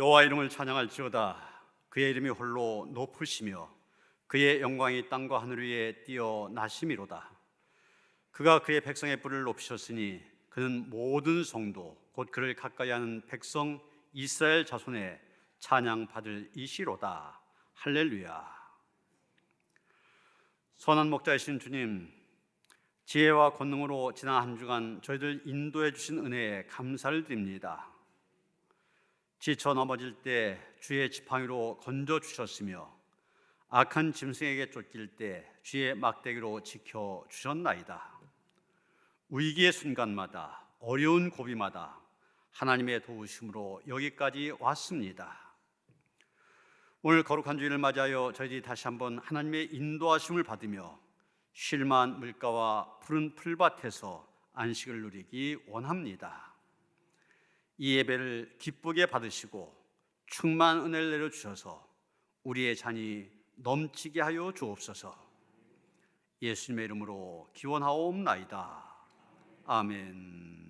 여호와 이름을 찬양할지어다. 그의 이름이 홀로 높으시며 그의 영광이 땅과 하늘 위에 뛰어나심이로다. 그가 그의 백성의 뿔을 높이셨으니 그는 모든 성도 곧 그를 가까이하는 백성 이스라엘 자손의 찬양 받을 이시로다. 할렐루야. 선한 목자이신 주님, 지혜와 권능으로 지난 한 주간 저희들 인도해 주신 은혜에 감사를 드립니다. 지쳐 넘어질 때 주의 지팡이로 건져 주셨으며 악한 짐승에게 쫓길 때 주의 막대기로 지켜 주셨나이다. 위기의 순간마다, 어려운 고비마다 하나님의 도우심으로 여기까지 왔습니다. 오늘 거룩한 주일을 맞이하여 저희들이 다시 한번 하나님의 인도하심을 받으며 쉴만한 물가와 푸른 풀밭에서 안식을 누리기 원합니다. 이 예배를 기쁘게 받으시고 충만한 은혜를 내려주셔서 우리의 잔이 넘치게 하여 주옵소서. 예수님의 이름으로 기원하옵나이다. 아멘.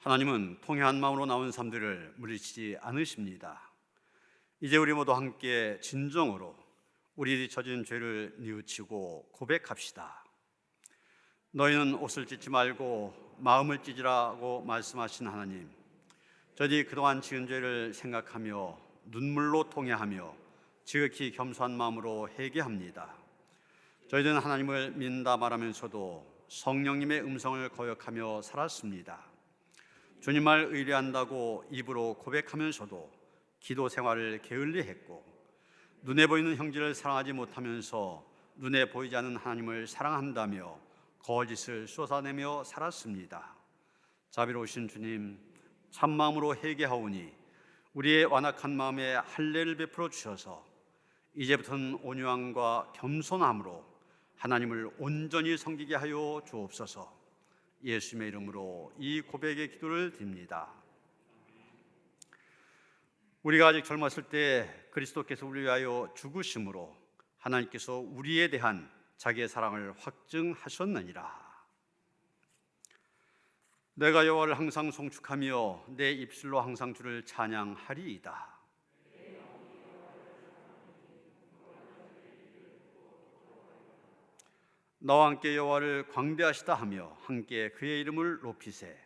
하나님은 통회한 마음으로 나온 삶들을 물리치지 않으십니다. 이제 우리 모두 함께 진정으로 우리 져진 죄를 뉘우치고 고백합시다. 너희는 옷을 찢지 말고 마음을 찢으라고 말씀하신 하나님, 저희들이 그동안 지은 죄를 생각하며 눈물로 통회하며 지극히 겸손한 마음으로 회개합니다. 저희들은 하나님을 믿는다 말하면서도 성령님의 음성을 거역하며 살았습니다. 주님 말 의뢰한다고 입으로 고백하면서도 기도 생활을 게을리했고, 눈에 보이는 형제를 사랑하지 못하면서 눈에 보이지 않는 하나님을 사랑한다며 거짓을 쏟아내며 살았습니다. 자비로우신 주님, 참마음으로 회개하오니 우리의 완악한 마음에 할례를 베풀어 주셔서 이제부터는 온유함과 겸손함으로 하나님을 온전히 섬기게 하여 주옵소서. 예수님의 이름으로 이 고백의 기도를 드립니다. 우리가 아직 젊었을 때 그리스도께서 우리 위하여 죽으심으로 하나님께서 우리에 대한 자기의 사랑을 확증하셨느니라. 내가 여호와를 항상 송축하며 내 입술로 항상 주를 찬양하리이다. 나와 함께 여호와를 광대하시다 하며 함께 그의 이름을 높이세.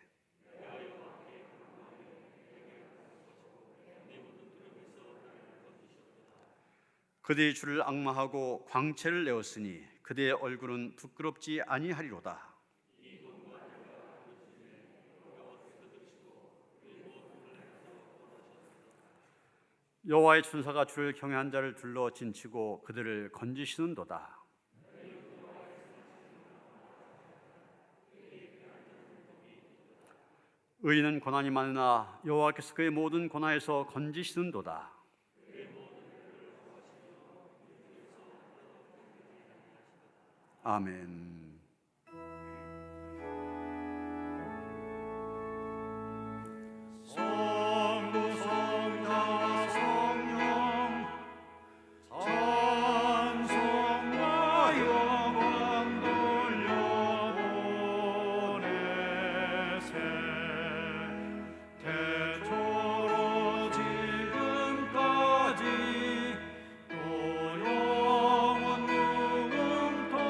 그들이 주를 앙망하고 광채를 내었으니 그들의 얼굴은 부끄럽지 아니하리로다. 여호와의 천사가 주를 경외한 자를 둘러 진치고 그들을 건지시는도다. 의인은 고난이 많으나 여호와께서 그의 모든 고난에서 건지시는도다. 아멘. 성부 성자 성령 찬송과 영광 돌려보내세. 태초로 지금까지 또 영원 영원토록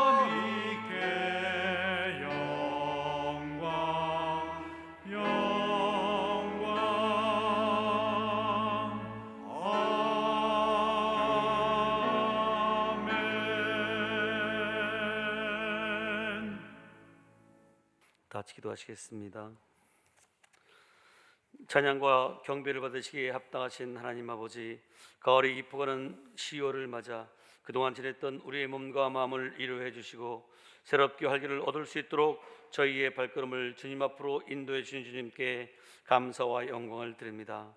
성삼위께 영광 영광 아멘. 다 같이 기도하시겠습니다. 찬양과 경배를 받으시기에 합당하신 하나님 아버지, 가을이 깊어가는 10월을 맞아 그동안 지냈던 우리의 몸과 마음을 위로해 주시고 새롭게 활기를 얻을 수 있도록 저희의 발걸음을 주님 앞으로 인도해 주신 주님께 감사와 영광을 드립니다.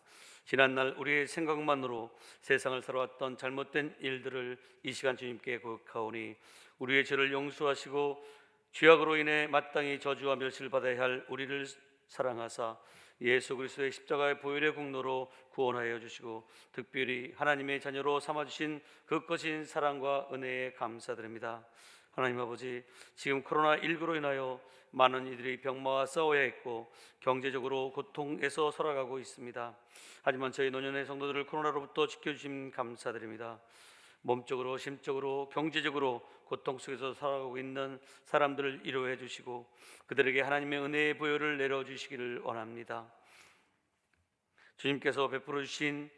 지난날 우리의 생각만으로 세상을 살아왔던 잘못된 일들을 이 시간 주님께 고백하오니 우리의 죄를 용서하시고 죄악으로 인해 마땅히 저주와 멸시를 받아야 할 우리를 사랑하사 예수 그리스도의 십자가의 보혈의 공로로 구원하여 주시고 특별히 하나님의 자녀로 삼아주신 그 크신 사랑과 은혜에 감사드립니다. 하나님 아버지, 지금 코로나19로 인하여 많은 이들이 병마와 싸워야 했고 경제적으로 고통에서 살아가고 있습니다. 하지만 저희 노년의 성도들을 코로나로부터 지켜주심 감사드립니다. 몸적으로, 심적으로, 경제적으로 고통 속에서 살아가고 있는 사람들을 위로해 주시고 그들에게 하나님의 은혜의 보혈을 내려주시기를 원합니다. 주님께서 베풀어 주시는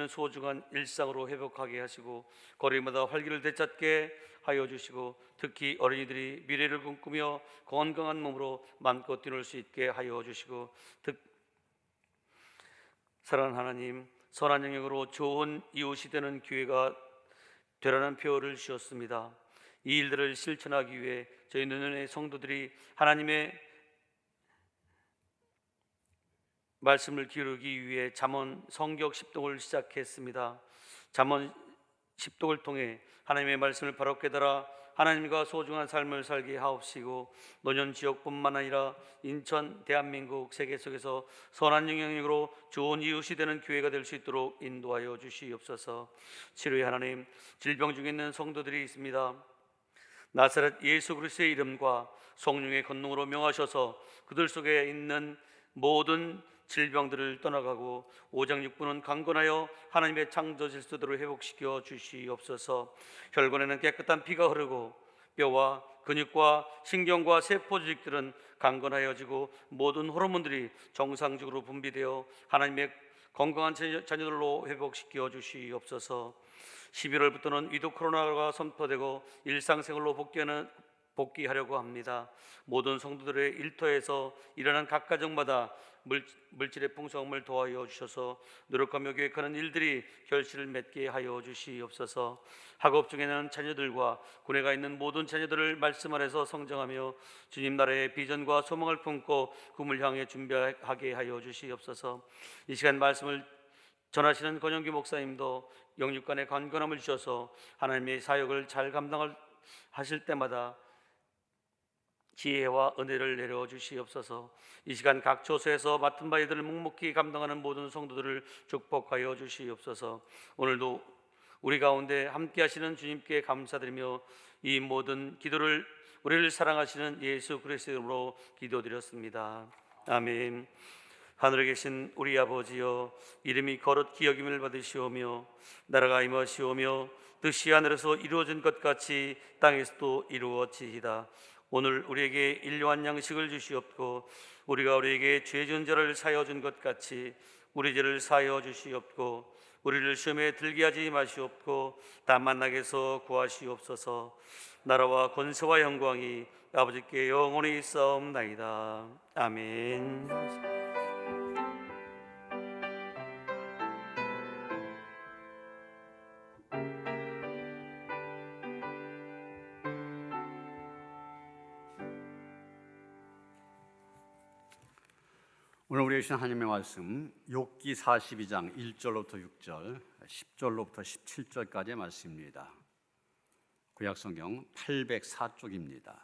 소중한 일상으로 회복하게 하시고 거리마다 활기를 되찾게 하여 주시고 특히 어린이들이 미래를 꿈꾸며 건강한 몸으로 마음껏 뛰놀 수 있게 하여 주시고 사랑하는 하나님, 선한 영역으로 좋은 이웃이 되는 기회가 되라는 표를 주셨습니다. 이 일들을 실천하기 위해 저희 노년의 성도들이 하나님의 말씀을 기르기 위해 잠언 성격 십독을 시작했습니다. 잠언 십독을 통해 하나님의 말씀을 바로 깨달아 하나님과 소중한 삶을 살게 하옵시고 노년 지역뿐만 아니라 인천, 대한민국, 세계 속에서 선한 영향력으로 좋은 이웃이 되는 교회가 될 수 있도록 인도하여 주시옵소서. 치료의 하나님, 질병 중에 있는 성도들이 있습니다. 나사렛 예수 그리스도의 이름과 성령의 권능으로 명하셔서 그들 속에 있는 모든 질병들을 떠나가고 오장육부는 강건하여 하나님의 창조 질서대로 회복시켜 주시옵소서. 혈관에는 깨끗한 피가 흐르고 뼈와 근육과 신경과 세포 조직들은 강건하여지고 모든 호르몬들이 정상적으로 분비되어 하나님의 건강한 자녀들로 회복시켜 주시옵소서. 11월부터는 위드 코로나가 선포되고 일상생활로 복귀하려고 합니다. 모든 성도들의 일터에서 일어난 각 가정마다 물질의 풍성함을 도와여 주셔서 노력하며 계획하는 일들이 결실을 맺게 하여 주시옵소서. 학업 중에는 자녀들과 군에 가 있는 모든 자녀들을 말씀 아래서 성장하며 주님 나라의 비전과 소망을 품고 꿈을 향해 준비하게 하여 주시옵소서. 이 시간 말씀을 전하시는 권영규 목사님도 영육간의 건강함을 주셔서 하나님의 사역을 잘 감당하실 때마다 지혜와 은혜를 내려 주시옵소서. 이 시간 각 처소에서 맡은 바 일들을 묵묵히 감당하는 모든 성도들을 축복하여 주시옵소서. 오늘도 우리 가운데 함께 하시는 주님께 감사드리며 이 모든 기도를 우리를 사랑하시는 예수 그리스도 이름으로 기도드렸습니다. 아멘. 하늘에 계신 우리 아버지여, 이름이 거룩히 여김을 받으시오며 나라가 임하시오며 뜻이 하늘에서 이루어진 것 같이 땅에서도 이루어지이다. 오늘 우리에게 일용할 양식을 주시옵고 우리가 우리에게 죄 지은 자를 사하여 준 것 같이 우리 죄를 사하여 주시옵고 우리를 시험에 들게 하지 마시옵고 다만 악에서 구하시옵소서. 나라와 권세와 영광이 아버지께 영원히 있사옵나이다. 아멘. 오늘 우리에게 주신 하나님의 말씀 욥기 42장 1절로부터 6절, 10절로부터 17절까지의 말씀입니다. 구약성경 804쪽입니다.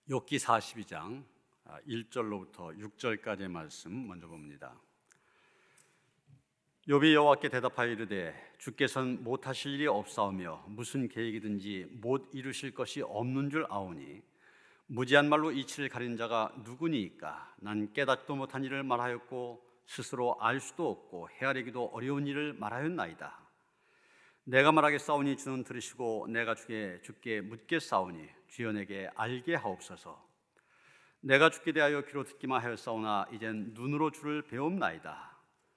욥기 42장 1절로부터 6절까지의 말씀 먼저 봅니다. 욥이 여호와께 대답하여 이르되 주께서는 못하실 일이 없사오며 무슨 계획이든지 못 이루실 것이 없는 줄 아오니 무지한 말로 이치를 가린 자가 누구니이까? 난 깨닫지도 못한 일을 말하였고 스스로 알 수도 없고 헤아리기도 어려운 일을 말하였나이다. 내가 말하겠사오니 주는 들으시고 내가 주께 묻겠사오니 주여 내게 알게 하옵소서. 내가 주께 대하여 귀로 듣기만 하였사오나 이젠 눈으로 주를 배움나이다.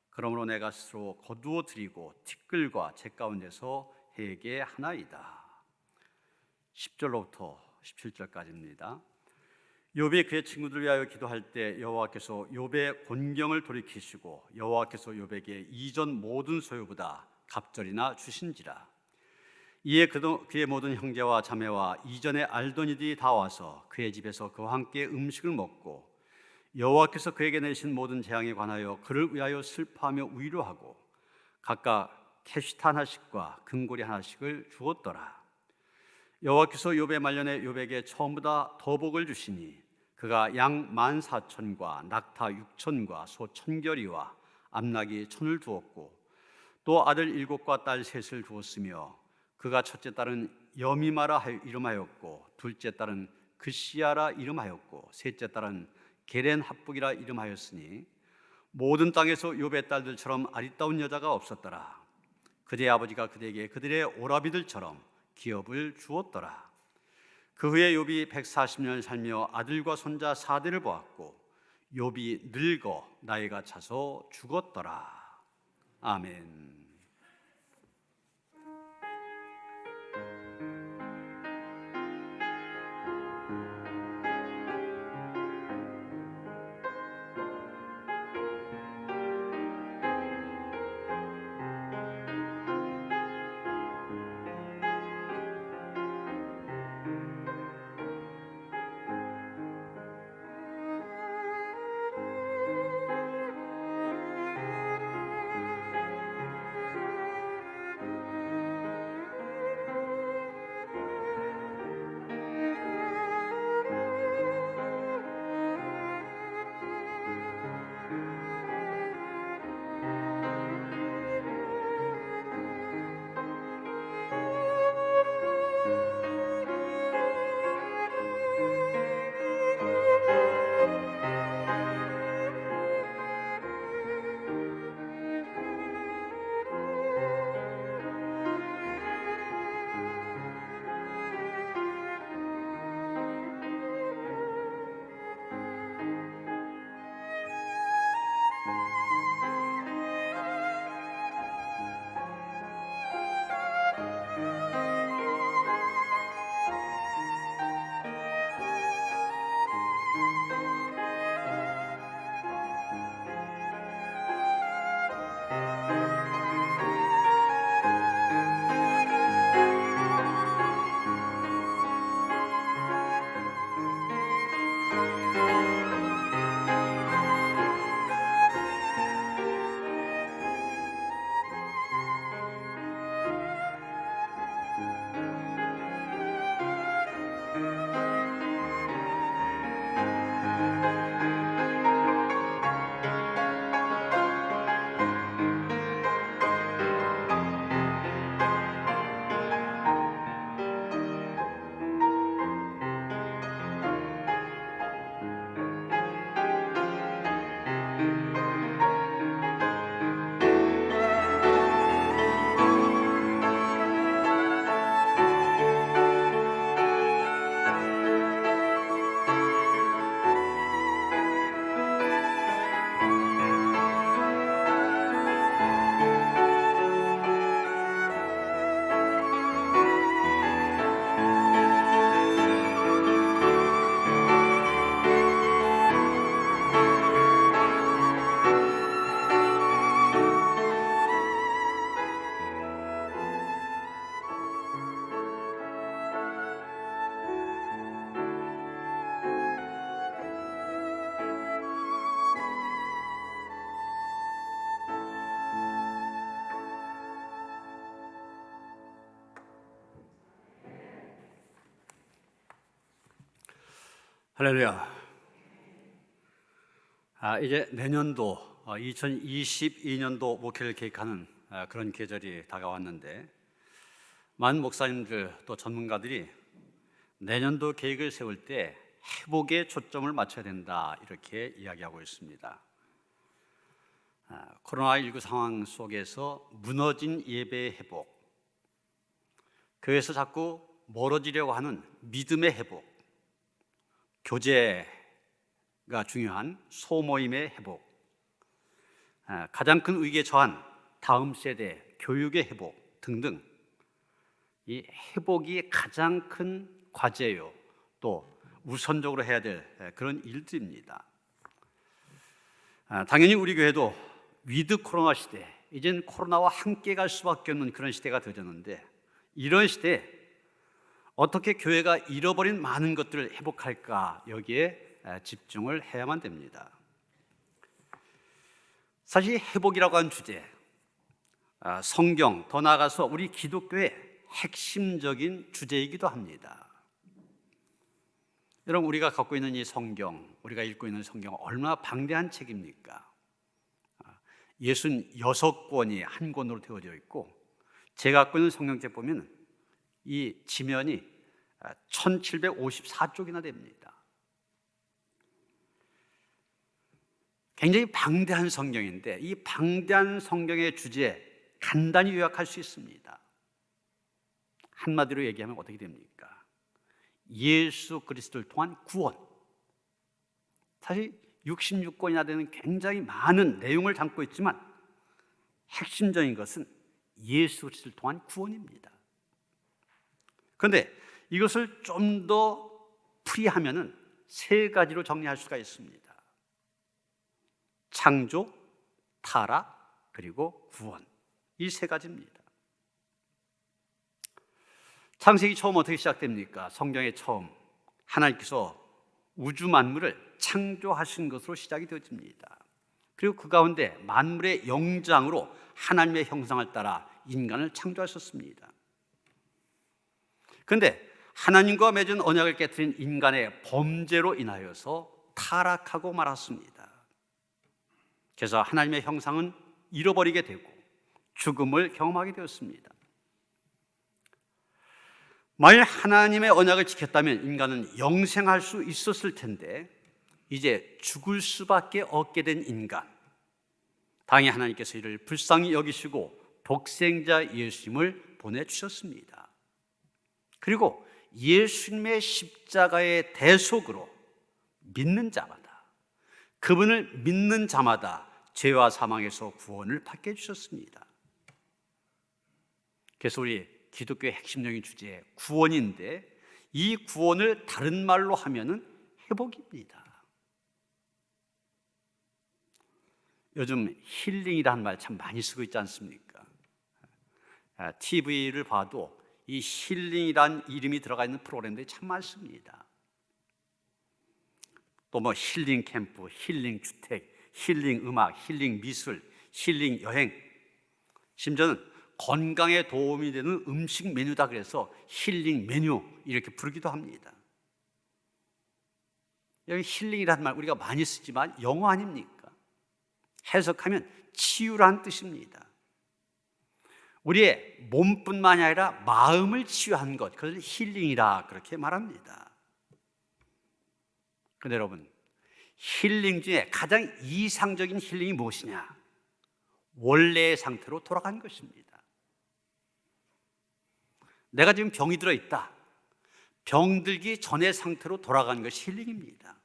그러므로 내가 스스로 거두어 드리고 티끌과 재 가운데서 해게 하나이다. 10절로부터 17절까지입니다. 욥이 그의 친구들 위하여 기도할 때 여호와께서 욥의 곤경을 돌이키시고 여호와께서 욥에게 이전 모든 소유보다 갑절이나 주신지라. 이에 그의 모든 형제와 자매와 이전에 알던 이들이 다 와서 그의 집에서 그와 함께 음식을 먹고 여호와께서 그에게 내신 모든 재앙에 관하여 그를 위하여 슬퍼하며 위로하고 각각 캐시트 하나씩과 금고리 하나씩을 주었더라. 여호와께서 욥의 말년에 욥에게 처음보다 더 복을 주시니 그가 양 14,000과 낙타 6,000과 소 1,000결이와 암낙이 1,000을 두었고 또 아들 7과 딸 3을 두었으며 그가 첫째 딸은 여미마라 이름하였고 둘째 딸은 그시야라 이름하였고 셋째 딸은 게렌 합북이라 이름하였으니 모든 땅에서 욥의 딸들처럼 아리따운 여자가 없었더라. 그들의 아버지가 그들에게 그들의 오라비들처럼 기업을 주었더라. 그 후에 욥이 140년 살며 아들과 손자 4대를 보았고 욥이 늙어 나이가 차서 죽었더라. 아멘. 할렐루야. 이제 내년도 2022년도 목회를 계획하는 그런 계절이 다가왔는데, 많은 목사님들 또 전문가들이 내년도 계획을 세울 때 회복에 초점을 맞춰야 된다, 이렇게 이야기하고 있습니다. 코로나19 상황 속에서 무너진 예배의 회복, 교회에서 자꾸 멀어지려고 하는 믿음의 회복, 교제가 중요한 소모임의 회복, 가장 큰 위기에 처한 다음 세대 교육의 회복 등등, 이 회복이 가장 큰 과제요, 또 우선적으로 해야 될 그런 일들입니다. 당연히 우리 교회도 위드 코로나 시대, 이젠 코로나와 함께 갈 수밖에 없는 그런 시대가 되었는데, 이런 시대에 어떻게 교회가 잃어버린 많은 것들을 회복할까, 여기에 집중을 해야만 됩니다. 사실 회복이라고 하는 주제, 성경, 더 나아가서 우리 기독교의 핵심적인 주제이기도 합니다. 여러분, 우리가 갖고 있는 이 성경, 우리가 읽고 있는 성경 얼마나 방대한 책입니까? 66권이 한 권으로 되어져 있고, 제가 갖고 있는 성경책 보면 이 지면이 1754쪽이나 됩니다. 굉장히 방대한 성경인데, 이 방대한 성경의 주제 간단히 요약할 수 있습니다. 한마디로 얘기하면 어떻게 됩니까? 예수 그리스도를 통한 구원. 사실 66권이나 되는 굉장히 많은 내용을 담고 있지만, 핵심적인 것은 예수 그리스도를 통한 구원입니다. 그런데 이것을 좀 더 풀이하면은 세 가지로 정리할 수가 있습니다. 창조, 타락, 그리고 구원. 이 세 가지입니다. 창세기 처음 어떻게 시작됩니까? 성경의 처음, 하나님께서 우주 만물을 창조하신 것으로 시작이 되어집니다. 그리고 그 가운데 만물의 영장으로 하나님의 형상을 따라 인간을 창조하셨습니다. 그런데 하나님과 맺은 언약을 깨뜨린 인간의 범죄로 인하여서 타락하고 말았습니다. 그래서 하나님의 형상은 잃어버리게 되고 죽음을 경험하게 되었습니다. 만일 하나님의 언약을 지켰다면 인간은 영생할 수 있었을 텐데, 이제 죽을 수밖에 없게 된 인간, 당연히 하나님께서 이를 불쌍히 여기시고 독생자 예수님을 보내주셨습니다. 그리고 예수님의 십자가의 대속으로 믿는 자마다, 그분을 믿는 자마다 죄와 사망에서 구원을 받게 해주셨습니다. 그래서 우리 기독교의 핵심적인 주제 구원인데, 이 구원을 다른 말로 하면은 회복입니다. 요즘 힐링이라는 말 참 많이 쓰고 있지 않습니까? TV를 봐도 이 힐링이란 이름이 들어가 있는 프로그램들이 참 많습니다. 또 뭐 힐링 캠프, 힐링 주택, 힐링 음악, 힐링 미술, 힐링 여행, 심지어는 건강에 도움이 되는 음식 메뉴다 그래서 힐링 메뉴 이렇게 부르기도 합니다. 여기 힐링이라는 말 우리가 많이 쓰지만 영어 아닙니까? 해석하면 치유라는 뜻입니다. 우리의 몸뿐만이 아니라 마음을 치유한 것, 그것을 힐링이라 그렇게 말합니다. 그런데 여러분, 힐링 중에 가장 이상적인 힐링이 무엇이냐? 원래의 상태로 돌아가는 것입니다. 내가 지금 병이 들어있다. 병들기 전의 상태로 돌아가는 것이 힐링입니다.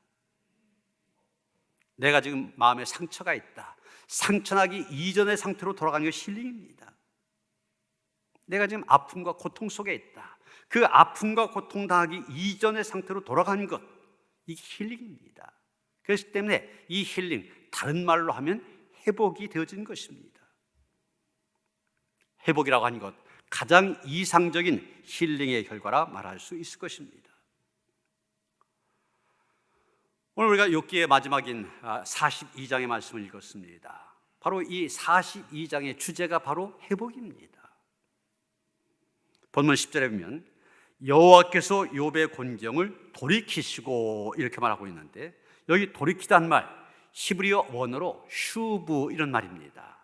내가 지금 마음에 상처가 있다. 상처나기 이전의 상태로 돌아가는 것이 힐링입니다. 내가 지금 아픔과 고통 속에 있다. 그 아픔과 고통 당하기 이전의 상태로 돌아가는 것, 이게 힐링입니다. 그렇기 때문에 이 힐링, 다른 말로 하면 회복이 되어진 것입니다. 회복이라고 하는 것, 가장 이상적인 힐링의 결과라 말할 수 있을 것입니다. 오늘 우리가 욥기의 마지막인 42장의 말씀을 읽었습니다. 바로 이 42장의 주제가 바로 회복입니다. 본문 10절에 보면 여호와께서 욥의 곤경을 돌이키시고 이렇게 말하고 있는데, 여기 돌이키다는 말 히브리어 원어로 슈브 이런 말입니다.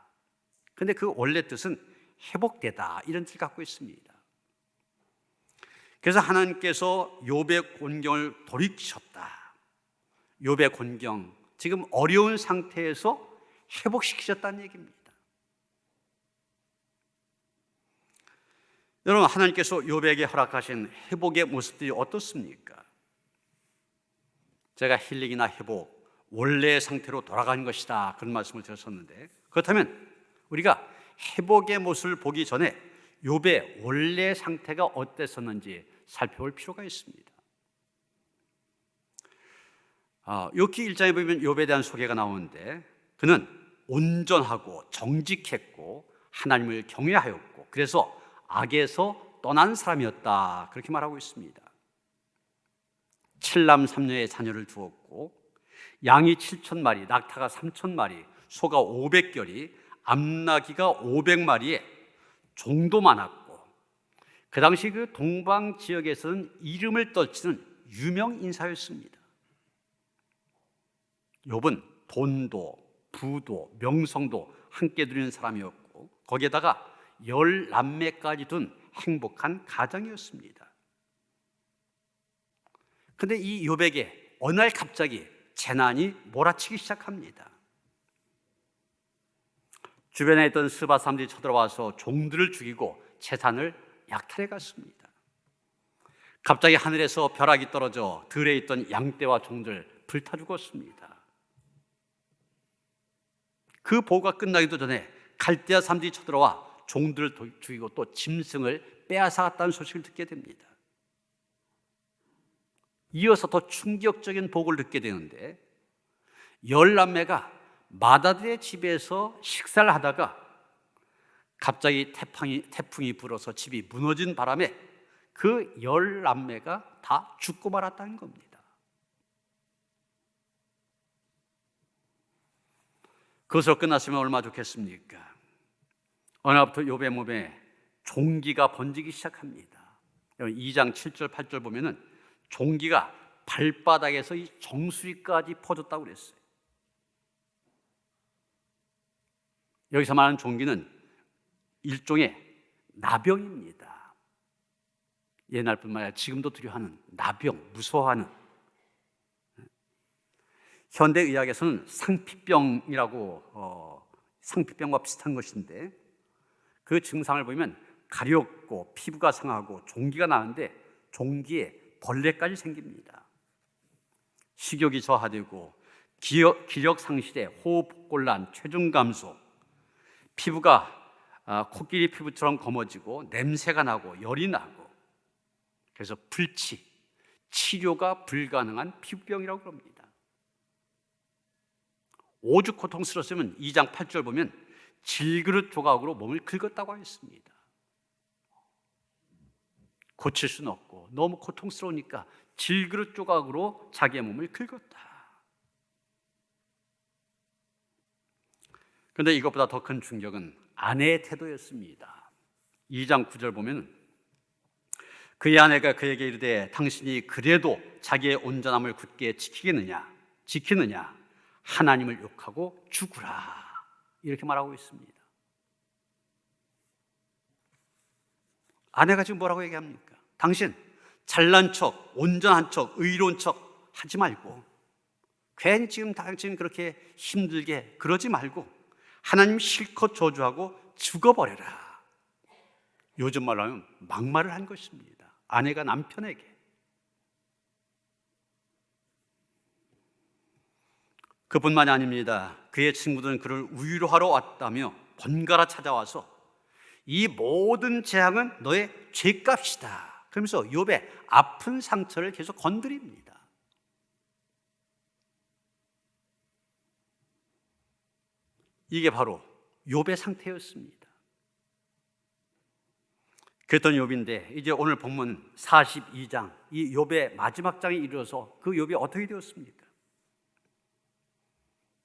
근데 그 원래 뜻은 회복되다 이런 뜻을 갖고 있습니다. 그래서 하나님께서 욥의 곤경을 돌이키셨다. 욥의 곤경, 지금 어려운 상태에서 회복시키셨다는 얘기입니다. 여러분, 하나님께서 욥에게 허락하신 회복의 모습들이 어떻습니까? 제가 힐링이나 회복, 원래의 상태로 돌아가는 것이다 그런 말씀을 드렸었는데, 그렇다면 우리가 회복의 모습을 보기 전에 욥의 원래 상태가 어땠었는지 살펴볼 필요가 있습니다. 욥기 1장에 보면 욥에 대한 소개가 나오는데, 그는 온전하고 정직했고 하나님을 경외하였고 그래서 악에서 떠난 사람이었다 그렇게 말하고 있습니다. 7남 3녀의 자녀를 두었고 양이 7,000마리, 낙타가 3,000마리, 소가 500결이, 암나귀가 500마리에 종도 많았고, 그 당시 그 동방 지역에서는 이름을 떨치는 유명 인사였습니다. 욥은 돈도 부도 명성도 함께 누리는 사람이었고, 거기에다가 10남매까지 둔 행복한 가정이었습니다. 그런데 이 욥에게 어느 날 갑자기 재난이 몰아치기 시작합니다. 주변에 있던 스바 사람들이 쳐들어와서 종들을 죽이고 재산을 약탈해 갔습니다. 갑자기 하늘에서 벼락이 떨어져 들에 있던 양떼와 종들 불타 죽었습니다. 그 보고가 끝나기도 전에 갈대아 사람들이 쳐들어와 종들을 죽이고 또 짐승을 빼앗아갔다는 소식을 듣게 됩니다. 이어서 더 충격적인 보고를 듣게 되는데, 10남매가 마다들의 집에서 식사를 하다가 갑자기 태풍이 불어서 집이 무너진 바람에 그 10남매가 다 죽고 말았다는 겁니다. 그것으로 끝났으면 얼마나 좋겠습니까? 어느 날부터 욥의 몸에 종기가 번지기 시작합니다. 2장 7절 8절 보면은 종기가 발바닥에서 이 정수리까지 퍼졌다고 그랬어요. 여기서 말하는 종기는 일종의 나병입니다. 옛날뿐만 아니라 지금도 두려워하는 나병, 무서워하는. 현대의학에서는 상피병이라고, 상피병과 비슷한 것인데, 그 증상을 보면 가렵고 피부가 상하고 종기가 나는데 종기에 벌레까지 생깁니다. 식욕이 저하되고 기력 상실에 호흡 곤란, 체중 감소, 피부가 코끼리 피부처럼 검어지고 냄새가 나고 열이 나고, 그래서 불치, 치료가 불가능한 피부병이라고 합니다. 오죽 고통스러웠으면 2장 8절 보면 질그릇 조각으로 몸을 긁었다고 했습니다. 고칠 수는 없고 너무 고통스러우니까 질그릇 조각으로 자기의 몸을 긁었다. 그런데 이것보다 더 큰 충격은 아내의 태도였습니다. 2장 9절 보면 그의 아내가 그에게 이르되 당신이 그래도 자기의 온전함을 굳게 지키느냐 하나님을 욕하고 죽으라 이렇게 말하고 있습니다. 아내가 지금 뭐라고 얘기합니까? 당신 잘난 척, 온전한 척, 의로운 척 하지 말고, 괜히 지금 당신 그렇게 힘들게 그러지 말고 하나님 실컷 저주하고 죽어버려라. 요즘 말로 하면 막말을 한 것입니다. 아내가 남편에게. 그뿐만이 아닙니다. 그의 친구들은 그를 위로하러 왔다며 번갈아 찾아와서 이 모든 재앙은 너의 죄값이다 그러면서 욥의 아픈 상처를 계속 건드립니다. 이게 바로 욥의 상태였습니다. 그랬던 욥인데 이제 오늘 본문 42장 이 욥의 마지막 장에 이르러서 그 욥이 어떻게 되었습니까?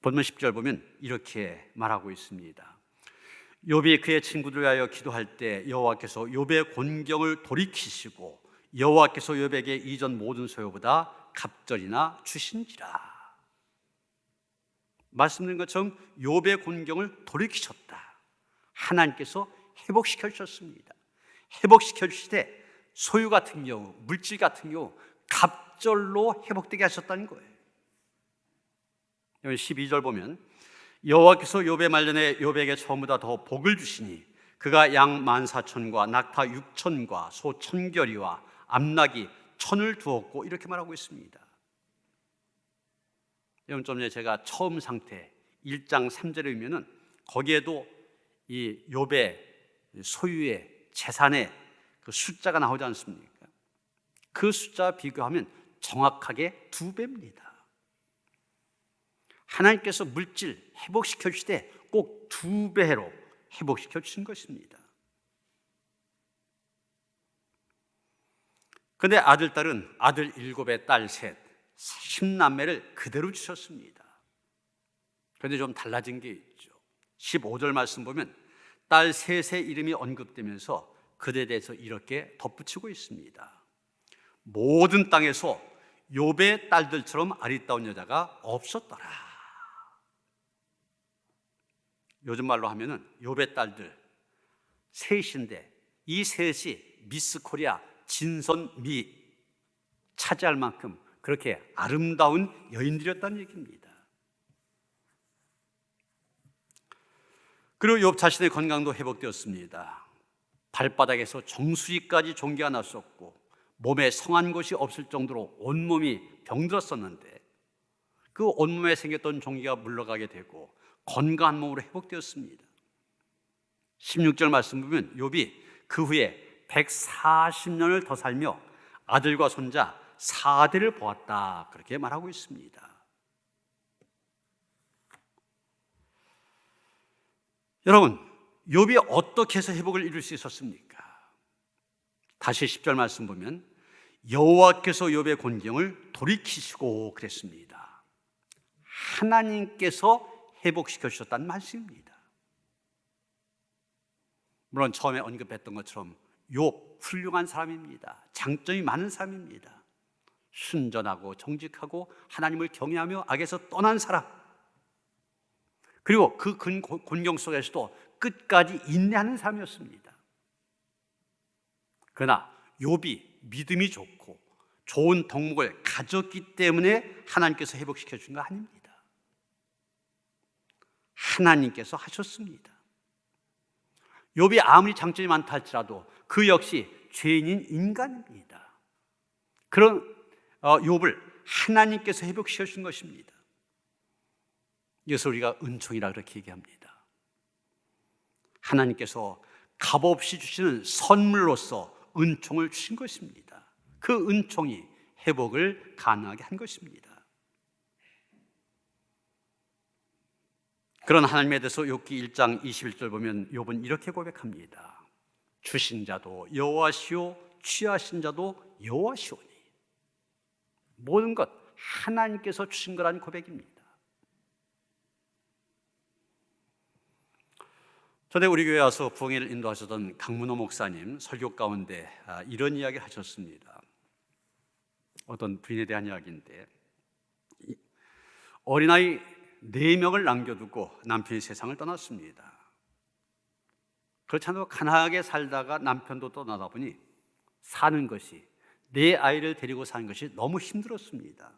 본문 10절 보면 이렇게 말하고 있습니다. 욥이 그의 친구들 위하여 기도할 때 여호와께서 욥의 곤경을 돌이키시고 여호와께서 욥에게 이전 모든 소유보다 갑절이나 주신지라. 말씀드린 것처럼 욥의 곤경을 돌이키셨다. 하나님께서 회복시켜 주셨습니다. 회복시켜 주실 때 소유 같은 경우, 물질 같은 경우 갑절로 회복되게 하셨다는 거예요. 12절 보면 여호와께서 욥의 말년에 욥에게 처음보다 더 복을 주시니 그가 양 14,000과 낙타 6,000과 소 1,000결이와 암낙이 1,000을 두었고, 이렇게 말하고 있습니다. 여러분, 좀 전에 제가 처음 상태 1장 3절에 보면은 거기에도 이 욥의 소유의 재산의 그 숫자가 나오지 않습니까? 그 숫자와 비교하면 정확하게 2배입니다. 하나님께서 물질 회복시켜 주실 때 꼭 2배로 회복시켜 주신 것입니다. 그런데 아들, 딸은 아들 7에 딸 3, 10남매를 그대로 주셨습니다. 그런데 좀 달라진 게 있죠. 15절 말씀 보면 딸 셋의 이름이 언급되면서 그들에 대해서 이렇게 덧붙이고 있습니다. 모든 땅에서 욥의 딸들처럼 아리따운 여자가 없었더라. 요즘 말로 하면은 욥의 딸들 셋인데 이 셋이 미스 코리아 진선미 차지할 만큼 그렇게 아름다운 여인들이었다는 얘기입니다. 그리고 욥 자신의 건강도 회복되었습니다. 발바닥에서 정수리까지 종기가 났었고 몸에 성한 곳이 없을 정도로 온몸이 병들었었는데 그 온몸에 생겼던 종기가 물러가게 되고 건강한 몸으로 회복되었습니다. 16절 말씀 보면 욥이 그 후에 140년을 더 살며 아들과 손자 4대를 보았다, 그렇게 말하고 있습니다. 여러분, 욥이 어떻게 해서 회복을 이룰 수 있었습니까? 다시 10절 말씀 보면 여호와께서 욥의 곤경을 돌이키시고 그랬습니다. 하나님께서 회복시켜 주셨다는 말씀입니다. 물론 처음에 언급했던 것처럼 욥 훌륭한 사람입니다. 장점이 많은 사람입니다. 순전하고 정직하고 하나님을 경외하며 악에서 떠난 사람, 그리고 그 곤경 속에서도 끝까지 인내하는 사람이었습니다. 그러나 욥이 믿음이 좋고 좋은 덕목을 가졌기 때문에 하나님께서 회복시켜 준 거 아닙니다. 하나님께서 하셨습니다. 욥이 아무리 장점이 많다 할지라도 그 역시 죄인인 인간입니다. 그런 욥을 하나님께서 회복시켜 준 것입니다. 이것을 우리가 은총이라 그렇게 얘기합니다. 하나님께서 값없이 주시는 선물로서 은총을 주신 것입니다. 그 은총이 회복을 가능하게 한 것입니다. 그런 하나님에 대해서 욥기 1장 21절 보면 욥은 이렇게 고백합니다. 주신 자도 여호와시오 취하신 자도 여호와시오니. 모든 것 하나님께서 주신 거라는 고백입니다. 전에 우리 교회 와서 부흥회를 인도하셨던 강문호 목사님 설교 가운데 이런 이야기를 하셨습니다. 어떤 부인에 대한 이야기인데, 어린아이 4명을 남겨두고 남편이 세상을 떠났습니다. 그렇지 않아도 가난하게 살다가 남편도 떠나다 보니 사는 것이, 내 아이를 데리고 사는 것이 너무 힘들었습니다.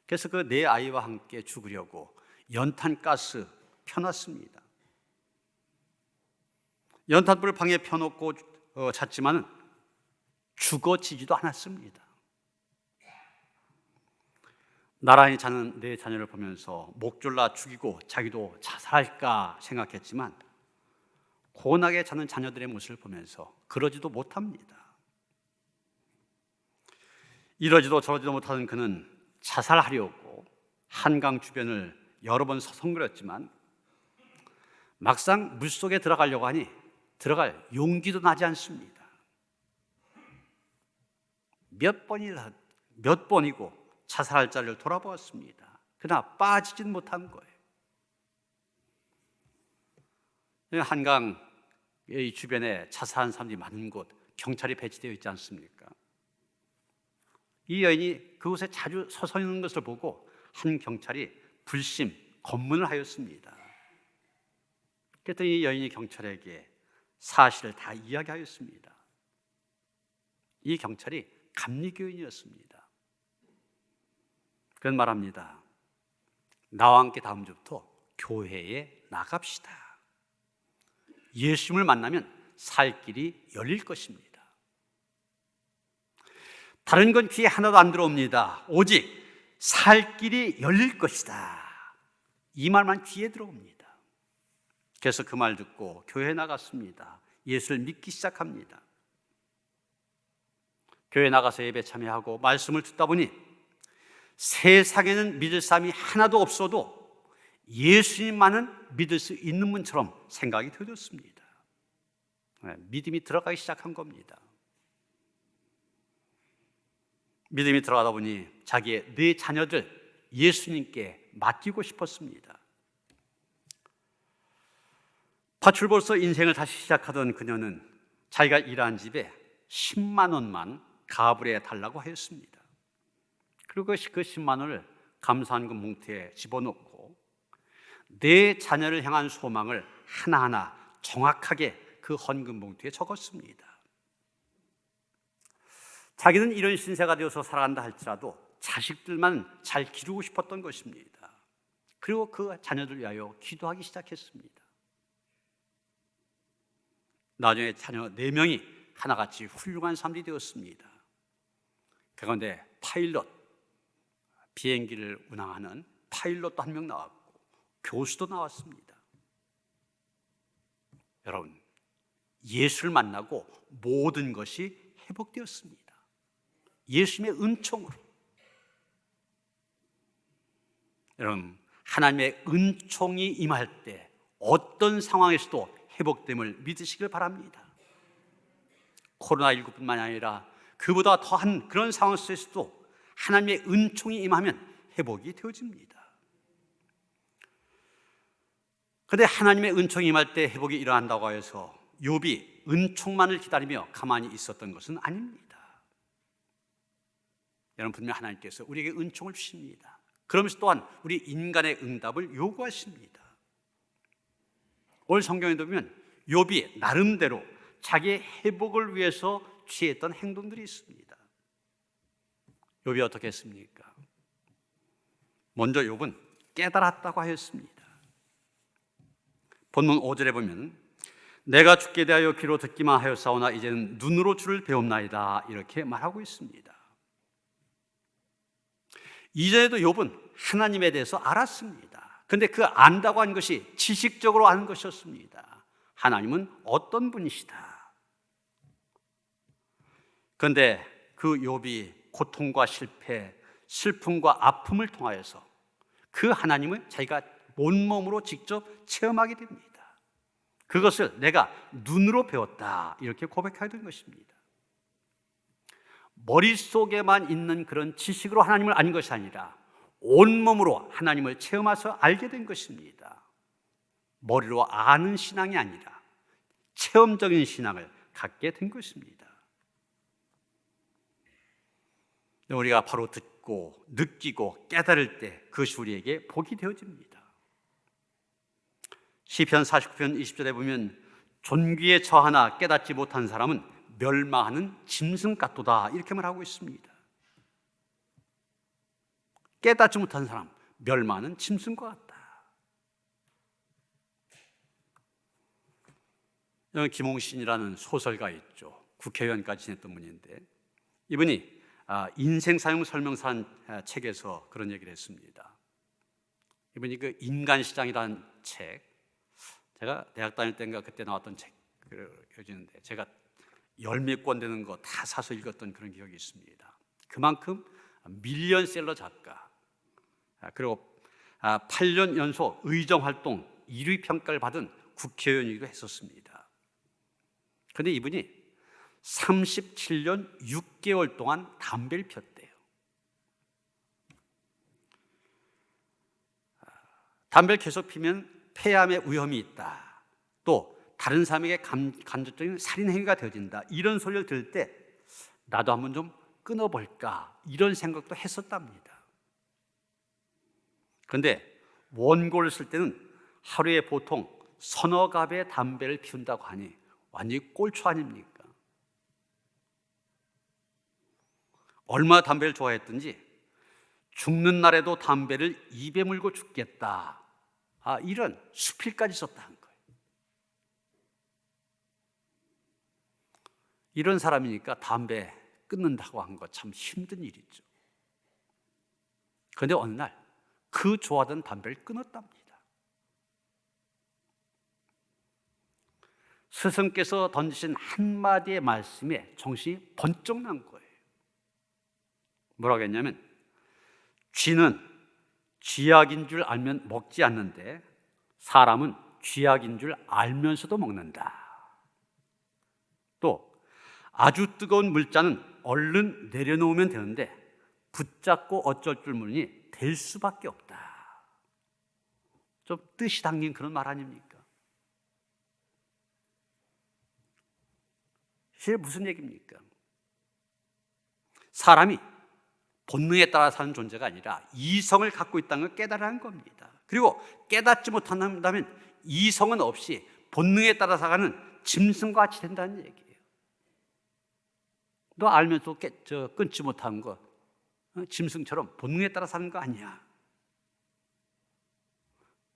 그래서 그 4아이와 함께 죽으려고 연탄가스 펴놨습니다. 연탄불을 방에 펴놓고 잤지만 죽어지지도 않았습니다. 나란히 자는 4자녀를 보면서 목 졸라 죽이고 자기도 자살할까 생각했지만 고운하게 자는 자녀들의 모습을 보면서 그러지도 못합니다. 이러지도 저러지도 못하는 그는 자살하려고 한강 주변을 여러 번 서성거렸지만 막상 물속에 들어가려고 하니 들어갈 용기도 나지 않습니다. 몇 번이고 자살할 자리를 돌아보았습니다. 그러나 빠지진 못한 거예요. 한강의 주변에 자살한 사람들이 많은 곳, 경찰이 배치되어 있지 않습니까? 이 여인이 그곳에 자주 서서 있는 것을 보고 한 경찰이 불심, 검문을 하였습니다. 그랬더니 이 여인이 경찰에게 사실을 다 이야기하였습니다. 이 경찰이 감리교인이었습니다. 그런 말합니다. 나와 함께 다음 주부터 교회에 나갑시다. 예수님을 만나면 살 길이 열릴 것입니다. 다른 건 귀에 하나도 안 들어옵니다. 오직 살 길이 열릴 것이다. 이 말만 귀에 들어옵니다. 그래서 그 말 듣고 교회에 나갔습니다. 예수를 믿기 시작합니다. 교회에 나가서 예배 참여하고 말씀을 듣다 보니 세상에는 믿을 사람이 하나도 없어도 예수님만은 믿을 수 있는 분처럼 생각이 되어졌습니다. 믿음이 들어가기 시작한 겁니다. 믿음이 들어가다 보니 자기의 네 자녀들 예수님께 맡기고 싶었습니다. 파출보로서 인생을 다시 시작하던 그녀는 자기가 일한 집에 10만 원만 가불해 달라고 하였습니다. 그리고 그 10만 원을 감사한금 봉투에 집어넣고 내 자녀를 향한 소망을 하나하나 정확하게 그 헌금 봉투에 적었습니다. 자기는 이런 신세가 되어서 살아간다 할지라도 자식들만 잘 기르고 싶었던 것입니다. 그리고 그 자녀들 위하여 기도하기 시작했습니다. 나중에 자녀 4명이 하나같이 훌륭한 사람들이 되었습니다. 그 가운데 파일럿, 비행기를 운항하는 파일럿도 한 명 나왔고 교수도 나왔습니다. 여러분, 예수를 만나고 모든 것이 회복되었습니다. 예수님의 은총으로. 여러분, 하나님의 은총이 임할 때 어떤 상황에서도 회복됨을 믿으시길 바랍니다. 코로나19뿐만 아니라 그보다 더한 그런 상황 속에서도 하나님의 은총이 임하면 회복이 되어집니다. 그런데 하나님의 은총이 임할 때 회복이 일어난다고 해서 욥이 은총만을 기다리며 가만히 있었던 것은 아닙니다. 여러분, 분명 하나님께서 우리에게 은총을 주십니다. 그러면서 또한 우리 인간의 응답을 요구하십니다. 오늘 성경에 보면 욥이 나름대로 자기의 회복을 위해서 취했던 행동들이 있습니다. 욥이 어떻게 했습니까? 먼저 욥은 깨달았다고 하였습니다. 본문 5절에 보면 내가 주께 대하여 귀로 듣기만 하였사오나 이제는 눈으로 주를 배웁나이다, 이렇게 말하고 있습니다. 이전에도 욥은 하나님에 대해서 알았습니다. 그런데 그 안다고 한 것이 지식적으로 아는 것이었습니다. 하나님은 어떤 분이시다. 그런데 그 욥이 고통과 실패, 슬픔과 아픔을 통하여서 그 하나님을 자기가 온몸으로 직접 체험하게 됩니다. 그것을 내가 눈으로 배웠다, 이렇게 고백하게 된 것입니다. 머릿속에만 있는 그런 지식으로 하나님을 아는 것이 아니라 온몸으로 하나님을 체험해서 알게 된 것입니다. 머리로 아는 신앙이 아니라 체험적인 신앙을 갖게 된 것입니다. 우리가 바로 듣고 느끼고 깨달을 때 그것이 우리에게 복이 되어집니다. 시편 49편 20절에 보면 존귀에 처하나 깨닫지 못한 사람은 멸망하는 짐승 같도다, 이렇게 말하고 있습니다. 깨닫지 못한 사람, 멸망하는 짐승과 같다. 김홍신이라는 소설가 있죠. 국회의원까지 지냈던 분인데 이분이 인생 사용 설명서란 책에서 그런 얘기를 했습니다. 이분이 그 인간시장이라는 책, 제가 대학 다닐 때인가 그때 나왔던 책을 읽었는데 제가 10몇 권 되는 거 다 사서 읽었던 그런 기억이 있습니다. 그만큼 밀리언셀러 작가, 그리고 8년 연속 의정활동 1위 평가를 받은 국회의원이기도 했었습니다. 그런데 이분이 37년 6개월 동안 담배를 피웠대요. 담배를 계속 피면 폐암의 위험이 있다. 또 다른 사람에게 간접적인 살인 행위가 되어진다, 이런 소리를 들을 때 나도 한번 좀 끊어볼까, 이런 생각도 했었답니다. 그런데 원고를 쓸 때는 하루에 보통 서너 갑의 담배를 피운다고 하니 완전히 꼴초 아닙니까? 얼마나 담배를 좋아했든지 죽는 날에도 담배를 입에 물고 죽겠다, 이런 수필까지 썼다는 거예요. 이런 사람이니까 담배 끊는다고 한 거 참 힘든 일이죠. 그런데 어느 날 그 좋아하던 담배를 끊었답니다. 스승께서 던지신 한마디의 말씀에 정신이 번쩍 난 거예요. 뭐라고 했냐면, 쥐는 쥐약인 줄 알면 먹지 않는데 사람은 쥐약인 줄 알면서도 먹는다. 또 아주 뜨거운 물잔은 얼른 내려놓으면 되는데 붙잡고 어쩔 줄 모르니 될 수밖에 없다. 좀 뜻이 담긴 그런 말 아닙니까? 이게 무슨 얘기입니까? 사람이 본능에 따라 사는 존재가 아니라 이성을 갖고 있다는 걸 깨달아야 하는 겁니다. 그리고 깨닫지 못한다면 이성은 없이 본능에 따라 살아가는 짐승과 같이 된다는 얘기예요. 너 알면서 끊지 못하는 거, 짐승처럼 본능에 따라 사는 거 아니야.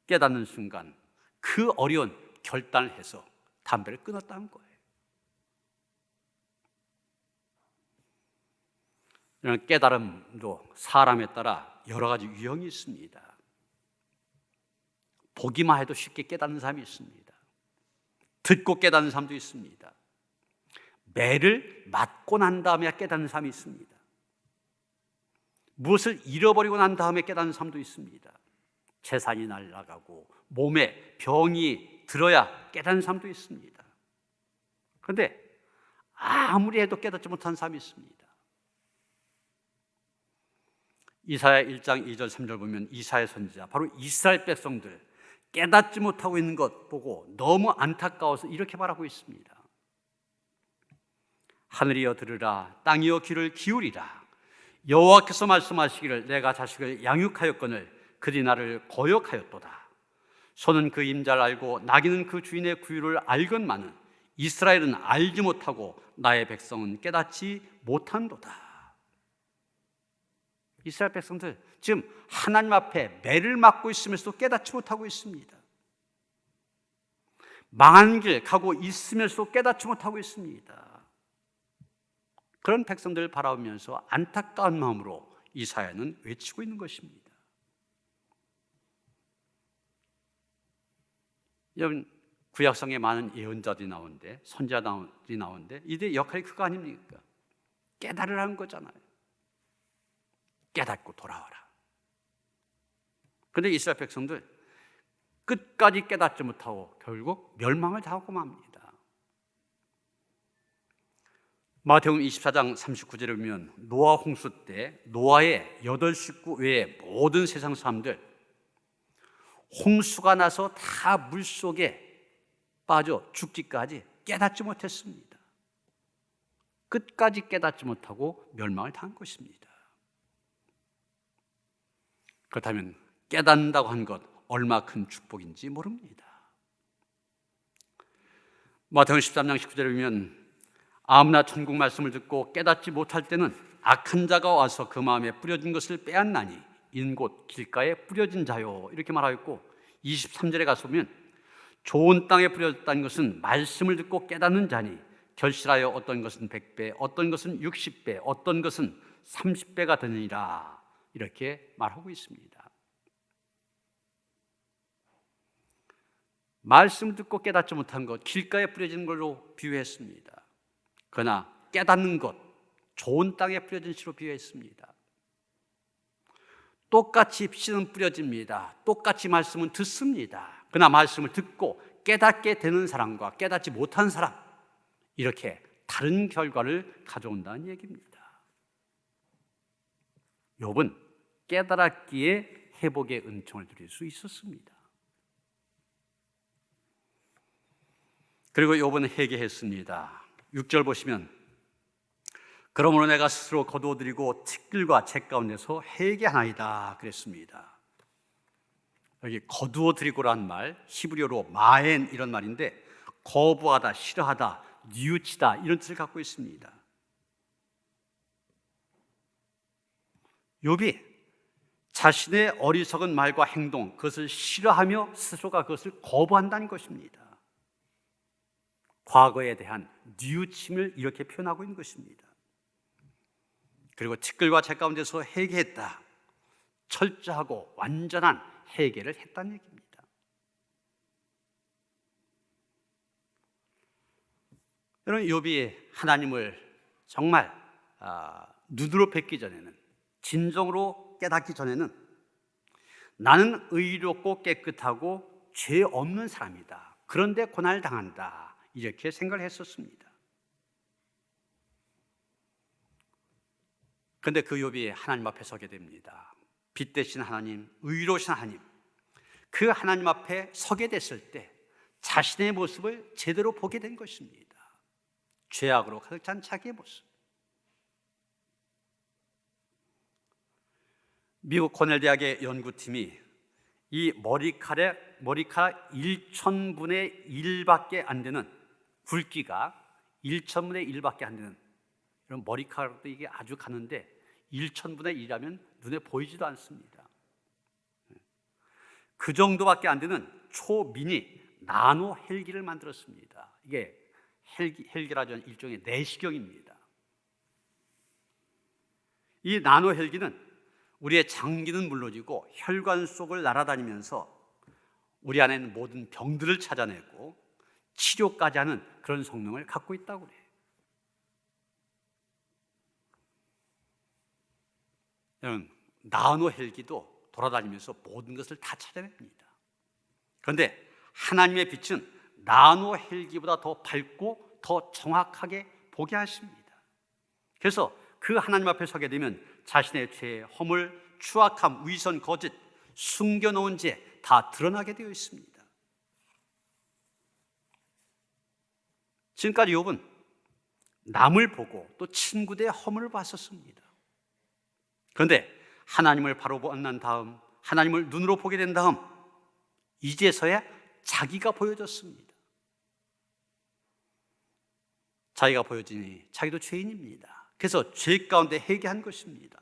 깨닫는 순간 그 어려운 결단을 해서 담배를 끊었다는 거예요. 이런 깨달음도 사람에 따라 여러 가지 유형이 있습니다. 보기만 해도 쉽게 깨닫는 사람이 있습니다. 듣고 깨닫는 사람도 있습니다. 매를 맞고 난 다음에 깨닫는 사람이 있습니다. 무엇을 잃어버리고 난 다음에 깨닫는 사람도 있습니다. 재산이 날아가고 몸에 병이 들어야 깨닫는 사람도 있습니다. 그런데 아무리 해도 깨닫지 못하는 사람이 있습니다. 이사야 1장 2절 3절 보면 이사야 선지자, 바로 이스라엘 백성들 깨닫지 못하고 있는 것 보고 너무 안타까워서 이렇게 말하고 있습니다. 하늘이여 들으라, 땅이여 귀를 기울이라. 여호와께서 말씀하시기를 내가 자식을 양육하였거늘 그들이 나를 거역하였도다. 소는 그 임자를 알고 나귀는 그 주인의 구유를 알건만은 이스라엘은 알지 못하고 나의 백성은 깨닫지 못한도다. 이스라엘 백성들 지금 하나님 앞에 매를 맞고 있으면서도 깨닫지 못하고 있습니다. 망한 길 가고 있으면서도 깨닫지 못하고 있습니다. 그런 백성들을 바라보면서 안타까운 마음으로 이사야는 외치고 있는 것입니다. 여러분, 구약성에 많은 예언자들이 나오는데, 선지자들이 나오는데 이들의 역할이 그거 아닙니까? 깨달으라는 거잖아요. 깨닫고 돌아와라. 그런데 이스라엘 백성들 끝까지 깨닫지 못하고 결국 멸망을 당하고 맙니다. 마태복음 24장 39절에 보면 노아 홍수 때 노아의 8식구 외에 모든 세상 사람들 홍수가 나서 다 물속에 빠져 죽기까지 깨닫지 못했습니다. 끝까지 깨닫지 못하고 멸망을 당한 것입니다. 그렇다면 깨닫는다고 한 것 얼마 큰 축복인지 모릅니다. 마태복음 13장 19절에 보면 아무나 천국 말씀을 듣고 깨닫지 못할 때는 악한 자가 와서 그 마음에 뿌려진 것을 빼앗나니 이는 곧 길가에 뿌려진 자요, 이렇게 말하였고, 23절에 가서 보면 좋은 땅에 뿌려졌다는 것은 말씀을 듣고 깨닫는 자니 결실하여 어떤 것은 100배, 어떤 것은 60배, 어떤 것은 30배가 되느니라, 이렇게 말하고 있습니다. 말씀 듣고 깨닫지 못한 것 길가에 뿌려진 걸로 비유했습니다. 그러나 깨닫는 것 좋은 땅에 뿌려진 시로 비유했습니다. 똑같이 씨는 뿌려집니다. 똑같이 말씀은 듣습니다. 그러나 말씀을 듣고 깨닫게 되는 사람과 깨닫지 못한 사람, 이렇게 다른 결과를 가져온다는 얘기입니다. 욥은 깨달았기에 회복의 은총을 누릴 수 있었습니다. 그리고 욥은 회개했습니다. 6절 보시면 그러므로 내가 스스로 거두어드리고 티끌과 재 가운데서 회개하나이다 그랬습니다. 여기 거두어드리고란 말 히브리어로 마엔 이런 말인데 거부하다, 싫어하다, 뉘우치다 이런 뜻을 갖고 있습니다. 욥이 자신의 어리석은 말과 행동, 그것을 싫어하며 스스로가 그것을 거부한다는 것입니다. 과거에 대한 뉘우침을 이렇게 표현하고 있는 것입니다. 그리고 티끌과 재 가운데서 회개했다. 철저하고 완전한 회개를 했다는 얘기입니다. 여러분, 욥이 하나님을 정말 눈으로 뵙기 전에는, 진정으로 깨닫기 전에는 나는 의롭고 깨끗하고 죄 없는 사람이다. 그런데 고난을 당한다. 이렇게 생각을 했었습니다. 그런데 그 욥이 하나님 앞에 서게 됩니다. 빛 대신 하나님, 의로우신 하나님, 그 하나님 앞에 서게 됐을 때 자신의 모습을 제대로 보게 된 것입니다. 죄악으로 가득 찬 자기의 모습. 미국 코넬 대학의 연구팀이 이 머리카락 1,000분의 1밖에 안 되는 굵기가 1,000분의 1밖에 안 되는 이런 머리카락도 이게 아주 가는데 1,000분의 1이라면 눈에 보이지도 않습니다. 그 정도밖에 안 되는 초미니 나노 헬기를 만들었습니다. 이게 헬기라는 일종의 내시경입니다. 이 나노 헬기는 우리의 장기는 물론이고 혈관 속을 날아다니면서 우리 안에 있는 모든 병들을 찾아내고 치료까지 하는 그런 성능을 갖고 있다고 그래요. 여러분, 나노 헬기도 돌아다니면서 모든 것을 다 찾아냅니다. 그런데 하나님의 빛은 나노 헬기보다 더 밝고 더 정확하게 보게 하십니다. 그래서 그 하나님 앞에 서게 되면 자신의 죄, 허물, 추악함, 위선, 거짓, 숨겨놓은 죄 다 드러나게 되어 있습니다. 지금까지 욥은 남을 보고 또 친구들의 허물을 봤었습니다. 그런데 하나님을 바로 만난 다음, 하나님을 눈으로 보게 된 다음 이제서야 자기가 보여졌습니다. 자기가 보여지니 자기도 죄인입니다. 그래서 죄 가운데 회개한 것입니다.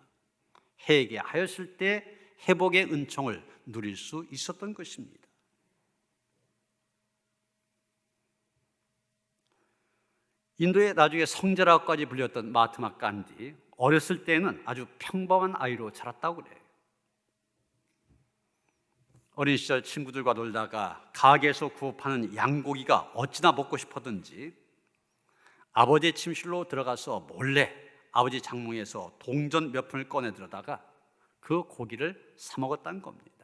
회개하였을 때 회복의 은총을 누릴 수 있었던 것입니다. 인도의 나중에 성자라고까지 불렸던 마하트마 간디, 어렸을 때는 아주 평범한 아이로 자랐다고 그래요. 어린 시절 친구들과 놀다가 가게에서 구입하는 양고기가 어찌나 먹고 싶었던지 아버지의 침실로 들어가서 몰래 아버지 장롱에서 동전 몇 푼을 꺼내 들어다가 그 고기를 사 먹었다는 겁니다.